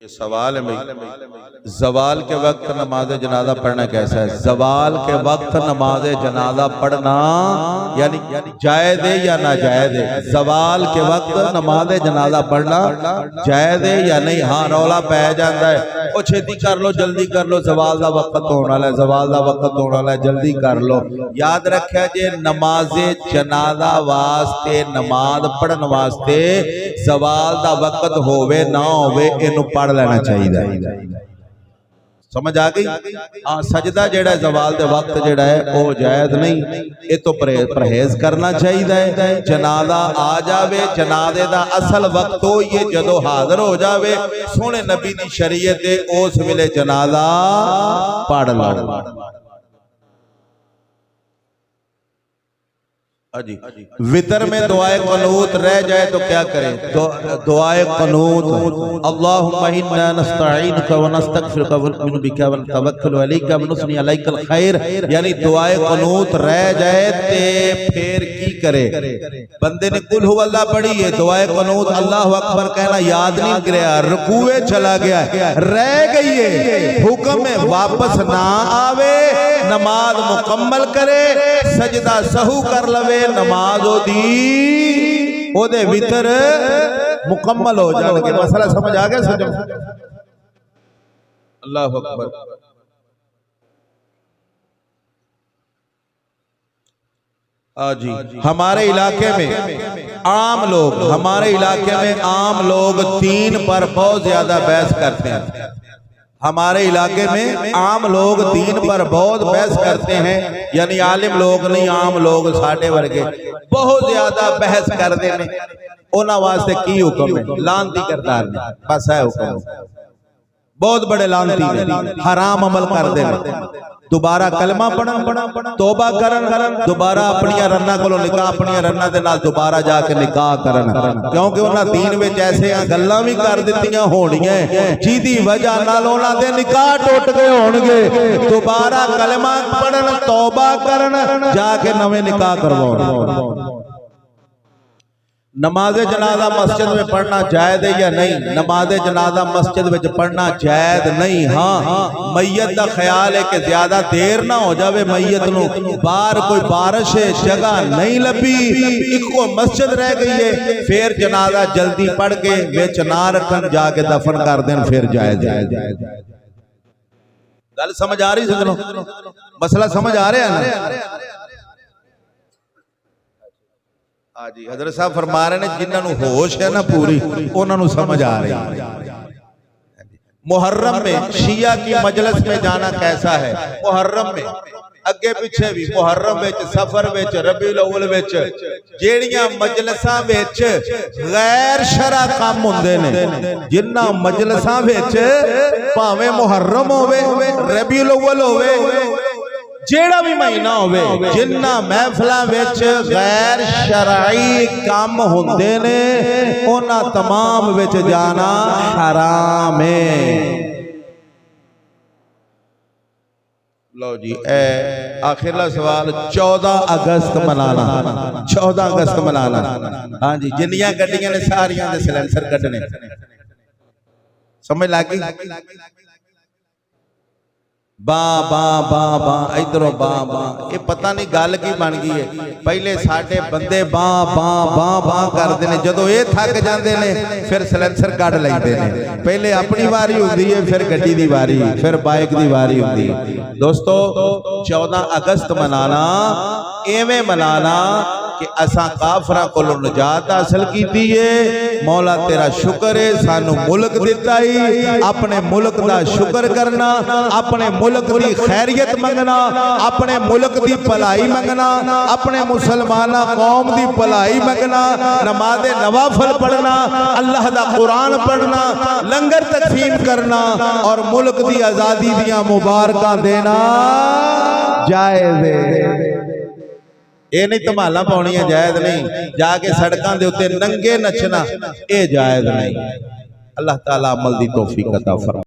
یہ سوال ہے بھائی، زوال کے وقت نماز جنازہ پڑھنا کیسا ہے؟ زوال کے وقت نماز جنازہ پڑھنا یعنی جائز ہے یا ناجائز ہے؟ زوال کے وقت نماز جنازہ پڑھنا جائز ہے یا نہیں؟ ہاں رولا پہ جاتا ہے، او چھتی کر لو، جلدی کر لو، زوال دا وقت ہونا ہے، زوال دا وقت ہونا ہے، جلدی کر لو۔ یاد رکھیا جے نماز جنازہ واسطے، نماز پڑھن واسطے زوال دا وقت ہووے نہ ہووے اینو پڑھ لینا چاہیے۔ سمجھ آگئی؟ سجدہ جیڑا ہے زوال دے وقت جیڑا ہے او جائز نہیں، یہ تو پرہیز کرنا چاہیے۔ جنازہ آ جاوے، جنازے دا اصل وقت ہو یہ جدو حاضر ہو جاوے، سونے نبی دی شریعت اس ویلے جنازہ پڑھ لو۔ وطر میں دعائے قنوت رہ جائے تو کیا کریں؟ دعائے قنوت اللہم انا نستعینک ونستغفرک ونؤمن بک ونتوکل علیک ونثنی علیک الخیر، یعنی دعائے قنوت رہ جائے تے پھر کی کرے؟ بندے نے قل ہو اللہ پڑھی ہے، دعائے قنوت اللہ اکبر کہنا یاد نہیں کریا، رکوعے چلا گیا ہے، رہ گئی ہے، حکم میں واپس نہ آوے، نماز مکمل کرے، سجدہ سہو کر لوے، نماز ہو دی او دے وطر مکمل ہو جائے گا۔ مسئلہ سمجھ آگیا سجدہ؟ اللہ اکبر۔ آجی ہمارے علاقے میں عام لوگ دین پر بہت زیادہ بحث کرتے ہیں۔ ہمارے علاقے میں عام لوگ دین پر بہت بحث کرتے ہیں، یعنی عالم لوگ نہیں، عام لوگ ساڑھے ورگے بہت زیادہ بحث کر دینے۔ انہاں واسطے کی حکم ہے؟ لانتی کردار نے، بس ہے حکم، بہت بڑے لانتی نے، حرام عمل کر دینے۔ دوبارہ کلمہ پڑھن، توبہ کرن، دوبارہ اپنی رنہ کو نکاح، اپنی رنہ دے نال دوبارہ جا کے نکاح کرن، کیونکہ انہاں دین وچ ایسے گلاں بھی کر دتیاں ہونیاں جی دی وجہ نال انہاں دے نکاح ٹوٹ گئے ہون گے۔ دوبارہ کلمہ پڑھن، توبہ کرن، جا کے نویں نکاح کرواؤ۔ نماز جنازہ مسجد میں پڑھنا جائز ہے یا نہیں؟ نماز جنازہ مسجد میں پڑھنا جائز نہیں۔ ہاں میت دا خیال ہے کہ زیادہ دیر نہ ہو جاوے، میت نو باہر کوئی بارش ہے، جگہ نہیں لبی، ایک کو مسجد رہ گئی ہے، پھر جنازہ جلدی پڑھ کے وچ نہ رکھن، جا کے دفن کر دیں، پھر جائز ہے۔ گل سمجھ آ رہی سکنو؟ مسئلہ سمجھ آ رہا ہے نا؟ آجی حضرت صاحب فرما رہے ہیں جنہاں نو ہوش ہے نا پوری، انہاں نو سمجھ آ رہی ہے۔ محرم میں شیعہ کی مجلس میں جانا کیسا ہے؟ محرم میں اگے پیچھے بھی، محرم وچ، سفر وچ، ربیع الاول وچ، جیڑیاں مجلساں وچ غیر شرع کام ہوندے نے، جنہاں مجلساں وچ پاویں محرم ہوے، ربیع الاول ہوے، جیڑا بھی مہینہ ہوئے، جنہ محفلہ وچ غیر شرعی کام ہوندے نے، انہاں تمام وچ جانا حرام ہے۔ لو جی اے آخرلا سوال، 14 اگست منانا، 14 اگست منانا، ہاں جی جنیاں گڈیاں نے ساریاں دے سلنسر کٹنے، سمجھ لگی؟ باں باں باں باں ادھروں باں باں، یہ پتہ نہیں گل کی بن گئی ہے۔ پہلے ساڈے بندے باں باں باں باں کرتے ہیں، جدو یہ تھک جاندے نے پھر سلنسر کٹ لیندے نے۔ پہلے اپنی واری ہوندی ہے، پھر گڈی دی واری، پھر بائک دی واری ہوندی ہے۔ دوستو 14 اگست منانا ایویں منانا کہ اساں کافراں کو نجات حاصل کیتی ہے، مولا تیرا شکر ہے سانو ملک دیتا ہی، اپنے ملک دا شکر کرنا، اپنے ملک دی خیریت منگنا، اپنے ملک دی پلائی منگنا، اپنے مسلمانہ قوم دی پلائی منگنا، نماز نوافل پڑھنا، اللہ دا قرآن پڑھنا، لنگر تقسیم کرنا، اور ملک دی آزادی دیاں مبارکہ دینا جائز ہے۔ اے نہیں تمہالا پاؤنیاں جائز نہیں، جا کے سڑکاں دے ہوتے ننگے نچنا، اے جائز نہیں۔ اللہ تعالیٰ عمل دی توفیق عطا فرمائے۔